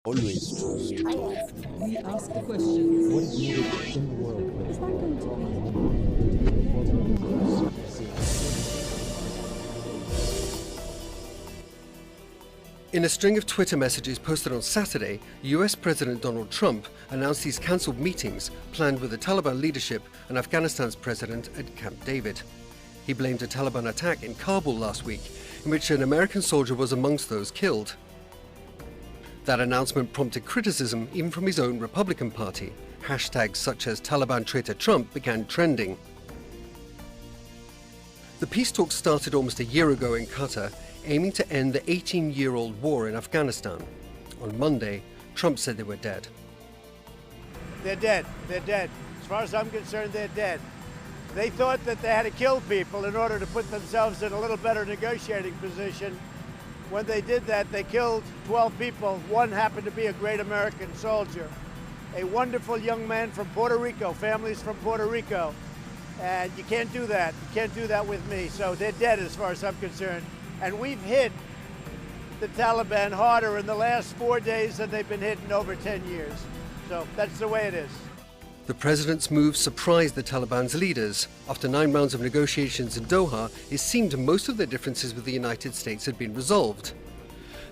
Always true. We ask the questions. What is needed in the world? Is that going to In a string of Twitter messages posted on Saturday, US President Donald Trump announced he's cancelled meetings planned with the Taliban leadership and Afghanistan's president at Camp David. He blamed a Taliban attack in Kabul last week, in which an American soldier was amongst those killed. That announcement prompted criticism even from his own Republican Party. Hashtags such as Taliban traitor Trump began trending. The peace talks started almost a year ago in Qatar, aiming to end the 18-year-old war in Afghanistan. On Monday, Trump said they were dead. They're dead. They're dead. As far as I'm concerned, they're dead. They thought that they had to kill people in order to put themselves in a little better negotiating position. When they did that, they killed 12 people. One happened to be a great American soldier, a wonderful young man from Puerto Rico, families from Puerto Rico. And you can't do that. You can't do that with me. So they're dead as far as I'm concerned. And we've hit the Taliban harder in the last 4 days than they've been hit in over 10 years. So that's the way it is. The president's move surprised the Taliban's leaders. After 9 rounds of negotiations in Doha, it seemed most of their differences with the United States had been resolved.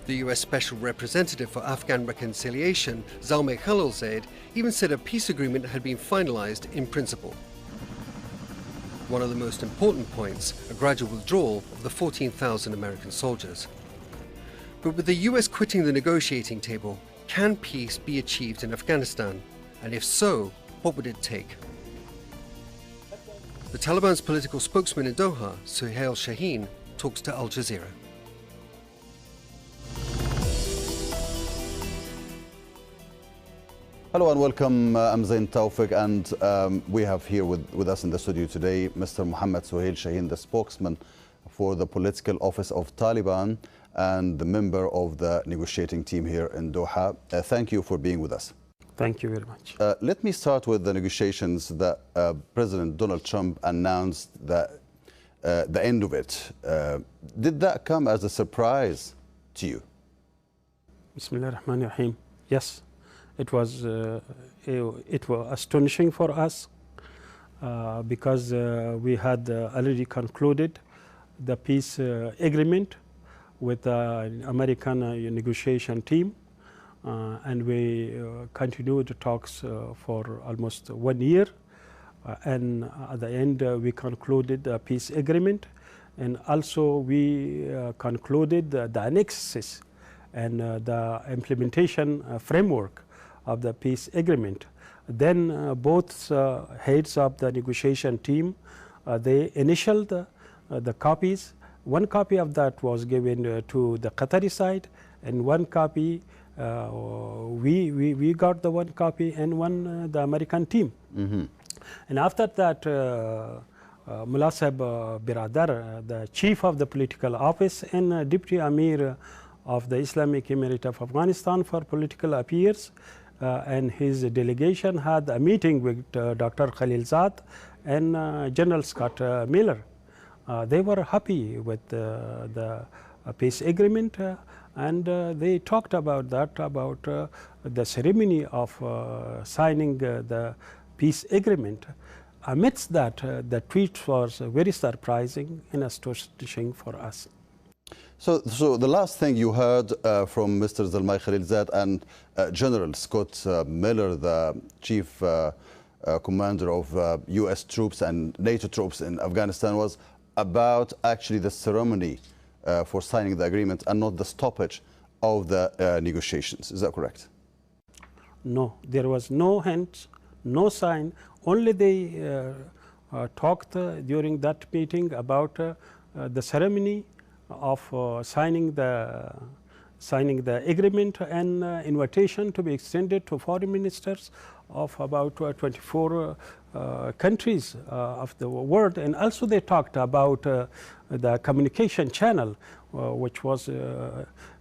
The US Special Representative for Afghan Reconciliation, Zalmay Khalilzad, even said a peace agreement had been finalized in principle. One of the most important points, a gradual withdrawal of the 14,000 American soldiers. But with the US quitting the negotiating table, can peace be achieved in Afghanistan? And if so, what would it take? The Taliban's political spokesman in Doha, Suhail Shaheen, talks to Al Jazeera. Hello and welcome. I'm Zain Tawfiq, and we have here with us in the studio today Mr. Mohammed Suhail Shaheen, the spokesman for the political office of Taliban and the member of the negotiating team here in Doha. Thank you for being with us. Thank you very much. Let me start with the negotiations that President Donald Trump announced that the end of it. Did that come as a surprise to you? Bismillah ar-Rahman ar-Rahim. Yes, it was astonishing for us because we had already concluded the peace agreement with the American negotiation team. And we continued the talks for almost 1 year. And at the end, we concluded the peace agreement. And also, we concluded the annexes and the implementation framework of the peace agreement. Then both heads of the negotiation team, they initialed the copies. One copy of that was given to the Qatari side, and one copy we got the one copy, and one the American team. And after that, Mulasab Biradar, the chief of the political office and deputy Amir of the Islamic Emirate of Afghanistan for political affairs, and his delegation had a meeting with Dr. Khalilzad and General Scott Miller. They were happy with the peace agreement. And they talked about that, about the ceremony of signing the peace agreement. Amidst that, the tweet was very surprising and astonishing for us. So the last thing you heard from Mr. Zalmay Khalilzad and General Scott Miller, the chief commander of US troops and NATO troops in Afghanistan, was about actually the ceremony for signing the agreement and not the stoppage of the negotiations. Is that correct? No, there was no hint, no sign. Only they talked during that meeting about the ceremony of signing the agreement and invitation to be extended to foreign ministers of about 24 countries of the world. And also they talked about the communication channel, which was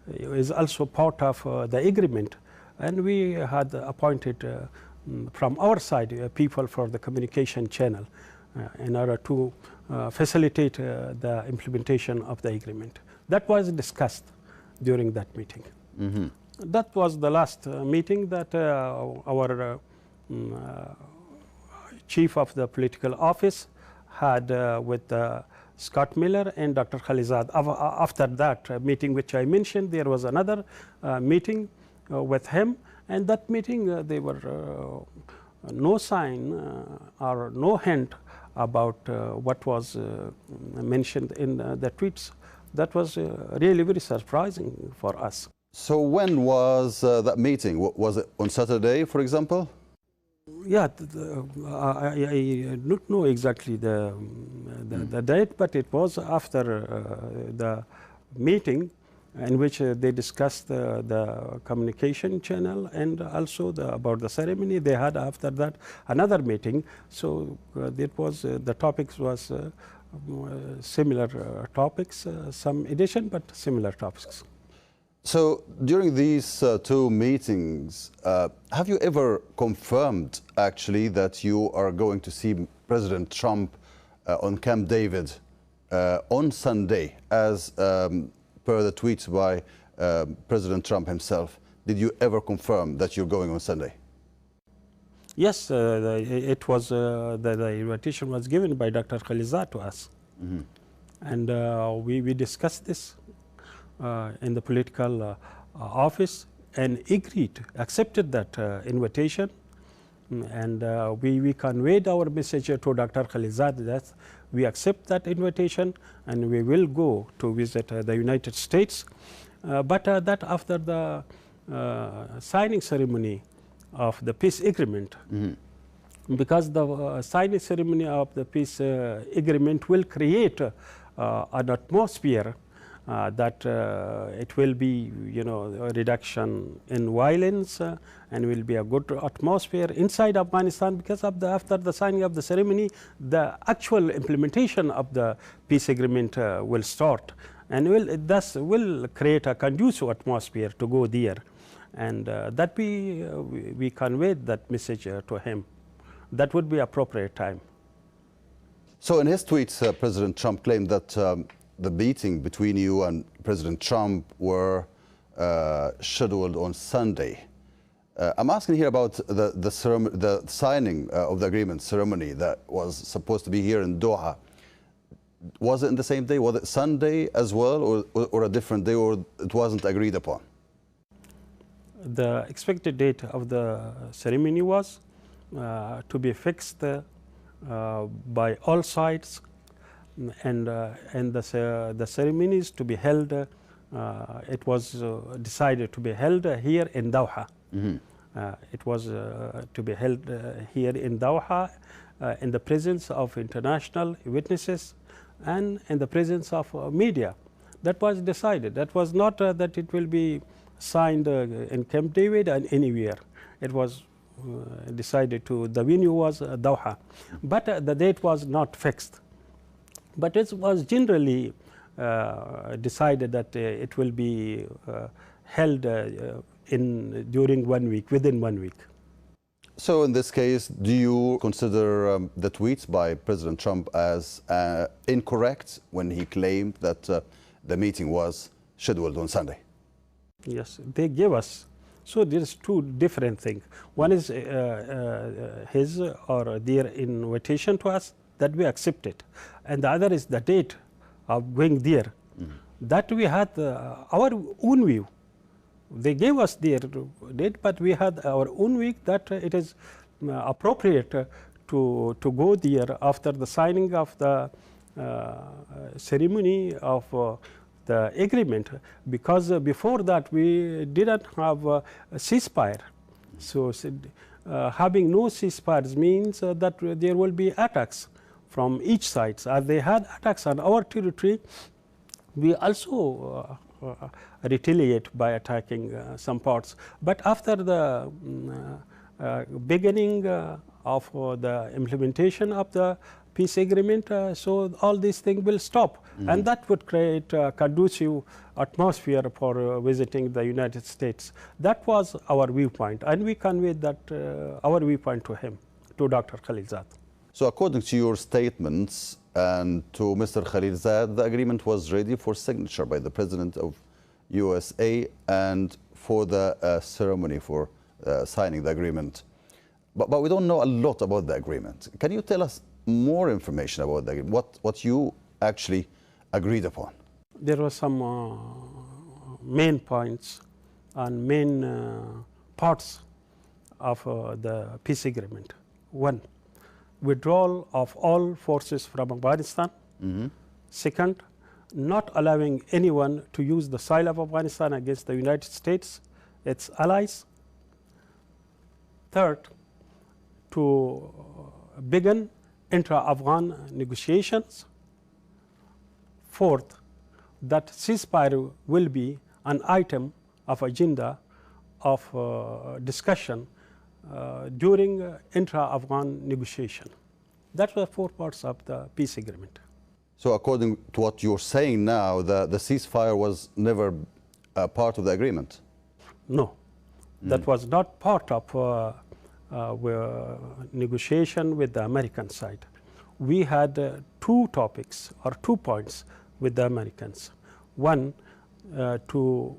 is also part of the agreement. And we had appointed from our side people for the communication channel in order to facilitate the implementation of the agreement. That was discussed during that meeting. That was the last meeting that our chief of the political office had with Scott Miller and Dr. Khalizad. After that meeting which I mentioned, there was another meeting with him, and that meeting there were no sign or no hint about what was mentioned in the tweets. That was really very surprising for us. So when was that meeting? Was it on Saturday, for example? Yeah, I don't know exactly the date, but it was after the meeting in which they discussed the communication channel and also about the ceremony. They had after that another meeting. So it was the topics was similar topics, some addition, but similar topics. So during these two meetings, have you ever confirmed actually that you are going to see President Trump on Camp David on Sunday, as per the tweets by President Trump himself? Did you ever confirm that you're going on Sunday? Yes, it was the invitation was given by Dr. Khalizad to us, and we discussed this in the political office and accepted that invitation, and we conveyed our message to Dr. Khalizad that we accept that invitation and we will go to visit the United States, but that after the signing ceremony of the peace agreement, because the signing ceremony of the peace agreement will create an atmosphere that it will be, a reduction in violence and will be a good atmosphere inside Afghanistan, because of after the signing of the ceremony, the actual implementation of the peace agreement will start, and thus will create a conducive atmosphere to go there, and that we conveyed that message to him. That would be appropriate time. So in his tweets, President Trump claimed that the meeting between you and President Trump were scheduled on Sunday. I'm asking here about the signing of the agreement ceremony that was supposed to be here in Doha. Was it in the same day? Was it Sunday as well, or a different day, or it wasn't agreed upon? The expected date of the ceremony was to be fixed by all sides, and the ceremonies to be held, it was decided to be held here in Doha. It was to be held here in Doha in the presence of international witnesses and in the presence of media. That was decided. That was not that it will be signed in Camp David and anywhere. It was decided to, the venue was Doha, but the date was not fixed. But it was generally decided that it will be held during 1 week, within 1 week. So in this case, do you consider the tweets by President Trump as incorrect when he claimed that the meeting was scheduled on Sunday? Yes, they gave us. So there's two different things. One is his or their invitation to us that we accepted, and the other is the date of going there. That we had our own view. They gave us their date, but we had our own week that it is appropriate to go there after the signing of the ceremony of the agreement, because before that we didn't have a ceasefire. So having no ceasefires means that there will be attacks from each side. As they had attacks on our territory, we also retaliate by attacking some parts. But after the beginning of the implementation of the peace agreement, so all these things will stop, and that would create a conducive atmosphere for visiting the United States. That was our viewpoint, and we conveyed that our viewpoint to him, to Dr. Khalizad. So according to your statements and to Mr. Khalizad, the agreement was ready for signature by the President of USA and for the ceremony for signing the agreement. But we don't know a lot about the agreement. Can you tell us more information about the agreement? What you actually agreed upon? There were some main points and main parts of the peace agreement. One, withdrawal of all forces from Afghanistan. Second, not allowing anyone to use the soil of Afghanistan against the United States, its allies. Third, to begin intra-Afghan negotiations. Fourth, that ceasefire will be an item of agenda of discussion during intra-Afghan negotiation. That were 4 parts of the peace agreement. So according to what you're saying now, the ceasefire was never part of the agreement? No, that was not part of negotiation with the American side. We had 2 topics or 2 points with the Americans. One, to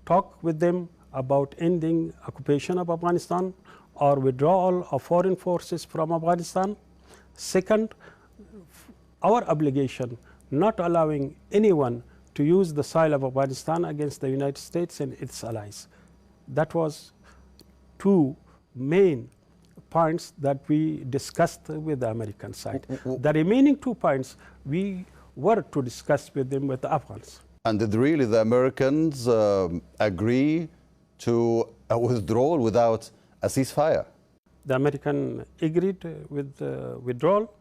talk with them about ending occupation of Afghanistan or withdrawal of foreign forces from Afghanistan. Second, our obligation not allowing anyone to use the soil of Afghanistan against the United States and its allies. That was 2 main points that we discussed with the American side. The remaining 2 points we were to discuss with them with the Afghans. And did really the Americans agree to a withdrawal without a ceasefire? The American agreed with withdrawal,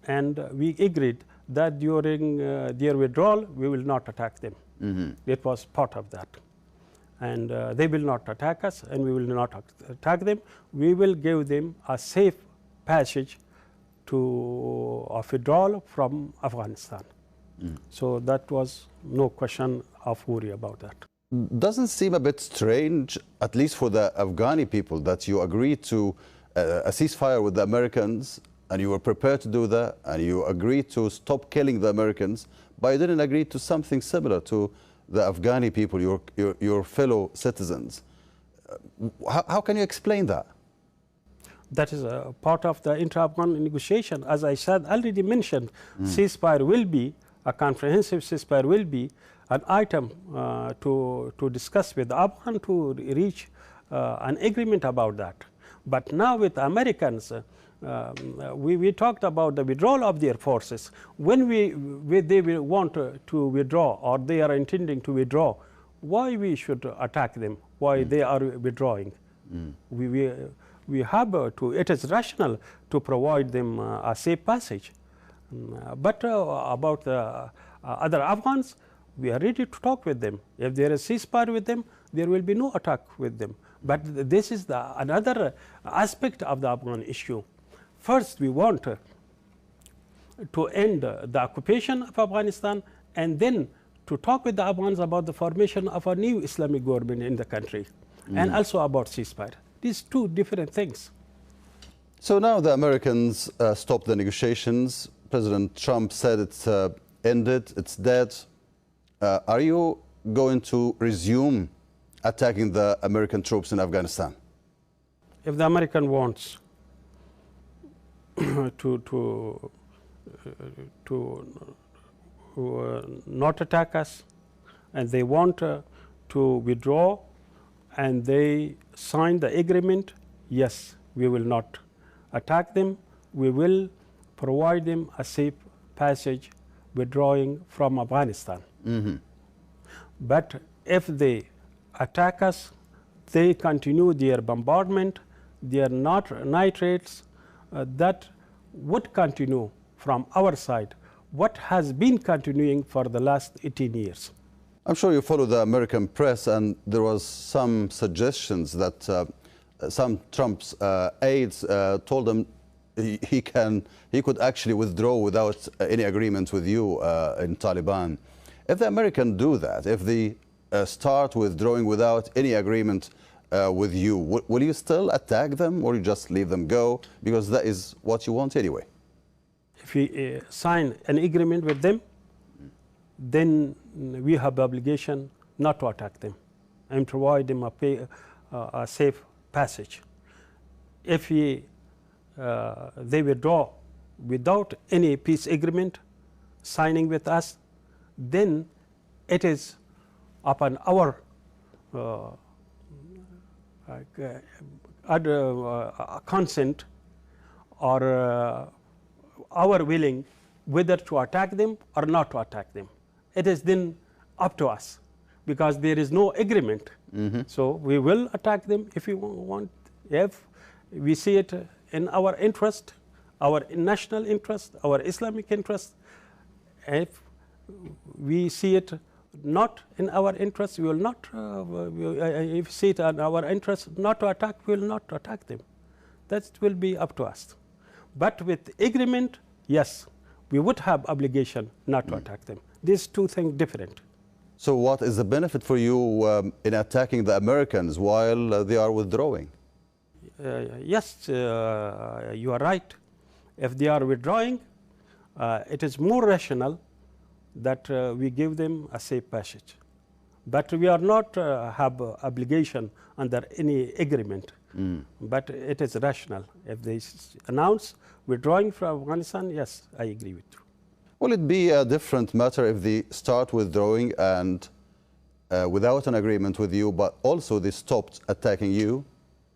and we agreed that during their withdrawal we will not attack them. It was part of that. And they will not attack us and we will not attack them. We will give them a safe passage of withdrawal from Afghanistan. So that was no question of worry about that. Doesn't seem a bit strange, at least for the Afghani people, that you agreed to a ceasefire with the Americans and you were prepared to do that and you agreed to stop killing the Americans, but you didn't agree to something similar to the Afghani people, your fellow citizens. How can you explain that? That is a part of the intra-Afghan negotiation. As I said, already mentioned, ceasefire will be, a comprehensive ceasefire will be an item to discuss with the Afghan to reach an agreement about that. But now with the Americans, we talked about the withdrawal of their forces. When they will want to withdraw or they are intending to withdraw, why we should attack them? Why they are withdrawing? We have to, it is rational to provide them a safe passage. But about the other Afghans, we are ready to talk with them. If there is ceasefire with them, there will be no attack with them. But this is another aspect of the Afghan issue. First, we want to end the occupation of Afghanistan and then to talk with the Afghans about the formation of a new Islamic government in the country and also about ceasefire. These 2 different things. So now the Americans stopped the negotiations. President Trump said it's ended, it's dead. Are you going to resume attacking the American troops in Afghanistan? If the American wants to not attack us and they want to withdraw and they sign the agreement, yes, we will not attack them. We will provide them a safe passage withdrawing from Afghanistan. But if they attack us, they continue their bombardment, their night raids, that would continue from our side, what has been continuing for the last 18 years. I'm sure you follow the American press, and there was some suggestions that some Trump's aides told him he could actually withdraw without any agreement with you in Taliban. If the Americans do that, if they start withdrawing without any agreement with you, will you still attack them or you just leave them go, because that is what you want anyway? If we sign an agreement with them, then we have the obligation not to attack them. and provide them a safe passage. If they withdraw without any peace agreement signing with us, then it is upon our consent or our willing whether to attack them or not to attack them. It is then up to us, because there is no agreement. So we will attack them if we want, if we see it in our interest, our national interest, our Islamic interest. If we see it not in our interest, we will not, if we see it in our interest not to attack, we will not attack them. That will be up to us. But with agreement, yes, we would have obligation not to attack them. These two things different. So what is the benefit for you in attacking the Americans while they are withdrawing? Yes, you are right. If they are withdrawing, it is more rational that we give them a safe passage. But we are not have obligation under any agreement. But it is rational. If they announce withdrawing from Afghanistan, yes, I agree with you. Will it be a different matter if they start withdrawing and without an agreement with you, but also they stopped attacking you?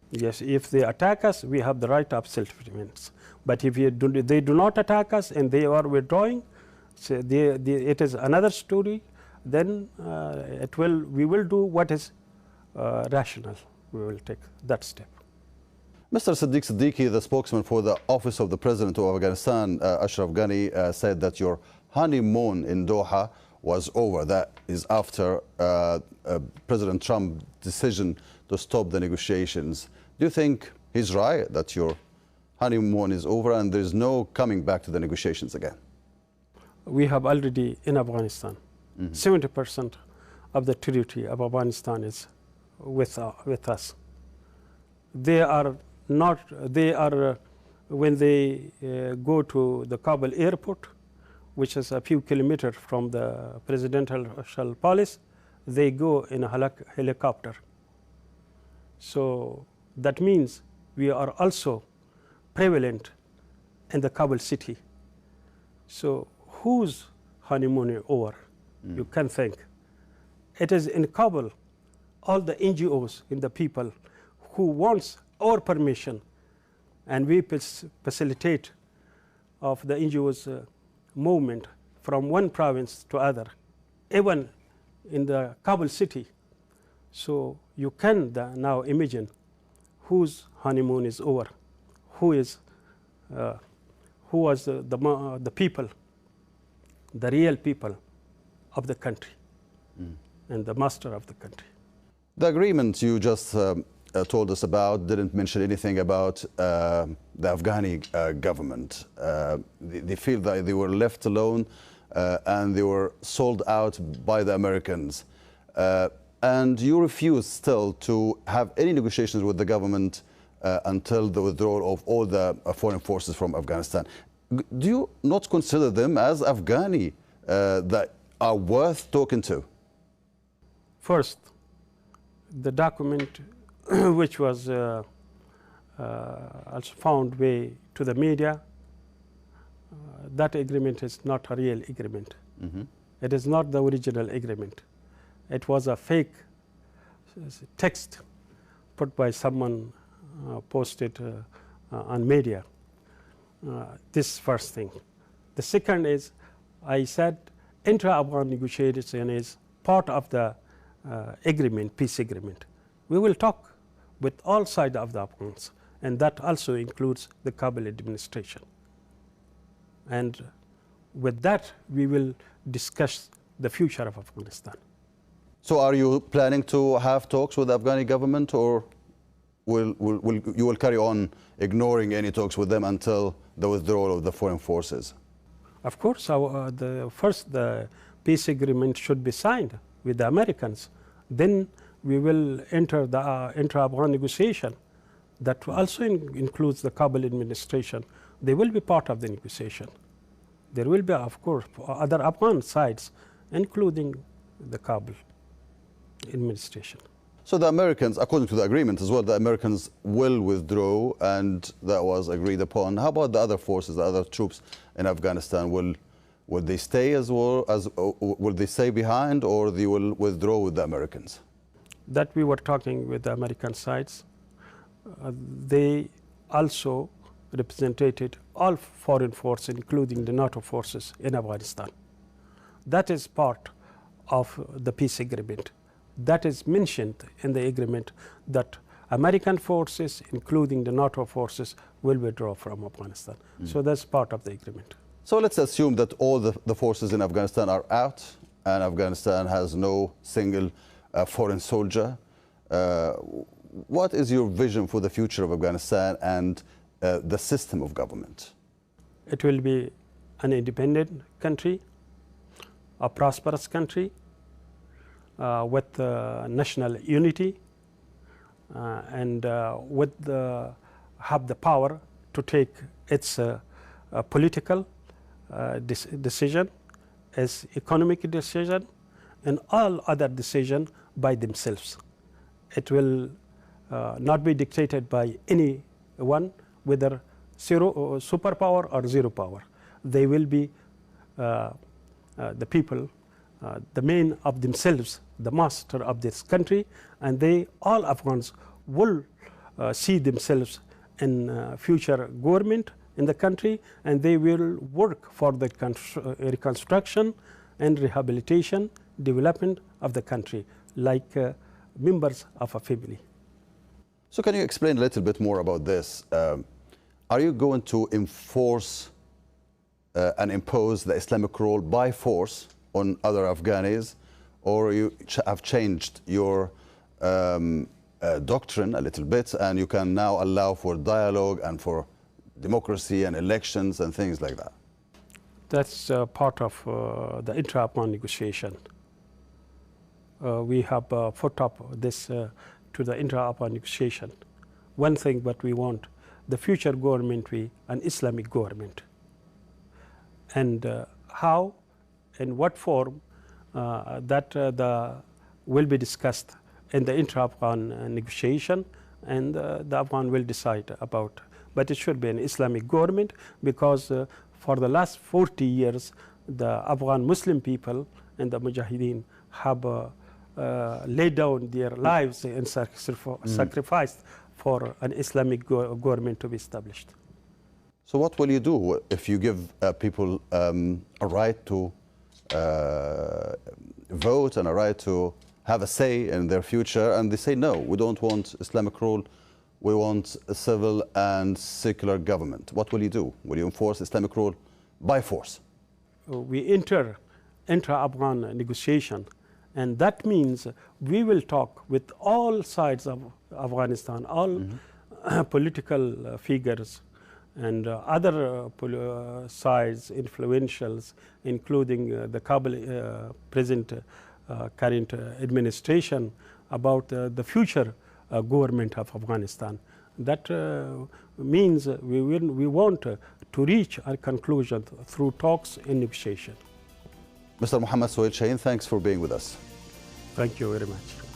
Yes, if they attack us, we have the right of self-defense. But if they do not attack us and they are withdrawing, so it is another story. Then we will do what is rational. We will take that step. Mr. Siddiq Siddiqui, the spokesman for the Office of the President of Afghanistan, Ashraf Ghani, said that your honeymoon in Doha was over. That is after President Trump's decision to stop the negotiations. Do you think he's right that your honeymoon is over and there's no coming back to the negotiations again? We have already in Afghanistan, 70% of the territory of Afghanistan is with us. They are not, when they go to the Kabul airport, which is a few kilometers from the presidential palace, they go in a helicopter. So that means we are also prevalent in the Kabul city. So whose honeymoon is over? You can think. It is in Kabul, all the NGOs and the people who wants our permission, and we facilitate of the NGOs movement from one province to other, even in the Kabul city. So you can now imagine whose honeymoon is over, who was the people, the real people of the country, and the master of the country. The agreement you just told us about didn't mention anything about the Afghani government. They feel that they were left alone and they were sold out by the Americans. And you refuse still to have any negotiations with the government until the withdrawal of all the foreign forces from Afghanistan. Do you not consider them as Afghani that are worth talking to? First, the document which was also found way to the media, that agreement is not a real agreement. It is not the original agreement. It was a fake text put by someone, posted on media. This first thing. The second is, I said intra-Afghan negotiation is part of the agreement, peace agreement. We will talk with all sides of the Afghans, and that also includes the Kabul administration. And with that, we will discuss the future of Afghanistan. So are you planning to have talks with the Afghani government, or you will carry on ignoring any talks with them until the withdrawal of the foreign forces? Of course, first the peace agreement should be signed with the Americans. Then we will enter the intra-Afghan negotiation. That also includes the Kabul administration. They will be part of the negotiation. There will be, of course, other Afghan sides, including the Kabul administration. So the Americans, according to the agreement as well, the Americans will withdraw, and that was agreed upon. How about the other forces, the other troops in Afghanistan? Will they stay as well, will they stay behind, or they will withdraw with the Americans? That we were talking with the American sides. They also represented all foreign forces, including the NATO forces in Afghanistan. That is part of the peace agreement. That is mentioned in the agreement that American forces, including the NATO forces, will withdraw from Afghanistan. So that's part of the agreement. So let's assume that all the forces in Afghanistan are out, and Afghanistan has no single foreign soldier. What is your vision for the future of Afghanistan and the system of government? It will be an independent country, a prosperous country with national unity and have the power to take its political decision, its economic decision, and all other decisions by themselves. It will not be dictated by anyone, whether superpower or zero power. They will be the people, the men of themselves, the master of this country, and they, all Afghans, will see themselves in future government in the country, and they will work for the reconstruction and rehabilitation, development of the country, like members of a family. So can you explain a little bit more about this? Are you going to enforce and impose the Islamic rule by force on other Afghanis, or you have changed your doctrine a little bit, and you can now allow for dialogue and for democracy and elections and things like that? That's part of the intra-Afghan negotiation. We have put up this to the intra-Afghan negotiation. One thing what we want, the future government be an Islamic government. And how, in what form, that will be discussed in the intra-Afghan negotiation, and the Afghan will decide about. But it should be an Islamic government, because for the last 40 years, the Afghan Muslim people and the Mujahideen have laid down their lives and sacrificed for an Islamic government to be established. So what will you do if you give people a right to vote and a right to have a say in their future, and they say, no, we don't want Islamic rule, we want a civil and secular government? What will you do? Will you enforce Islamic rule by force? We enter intra-Afghan negotiation, and that means we will talk with all sides of Afghanistan, all political figures and other sides, influentials, including the Kabul present current administration, about the future government of Afghanistan. That means we want to reach a conclusion through talks and negotiation. Mr. Mohammed Suhail Shaheen, thanks for being with us. Thank you very much.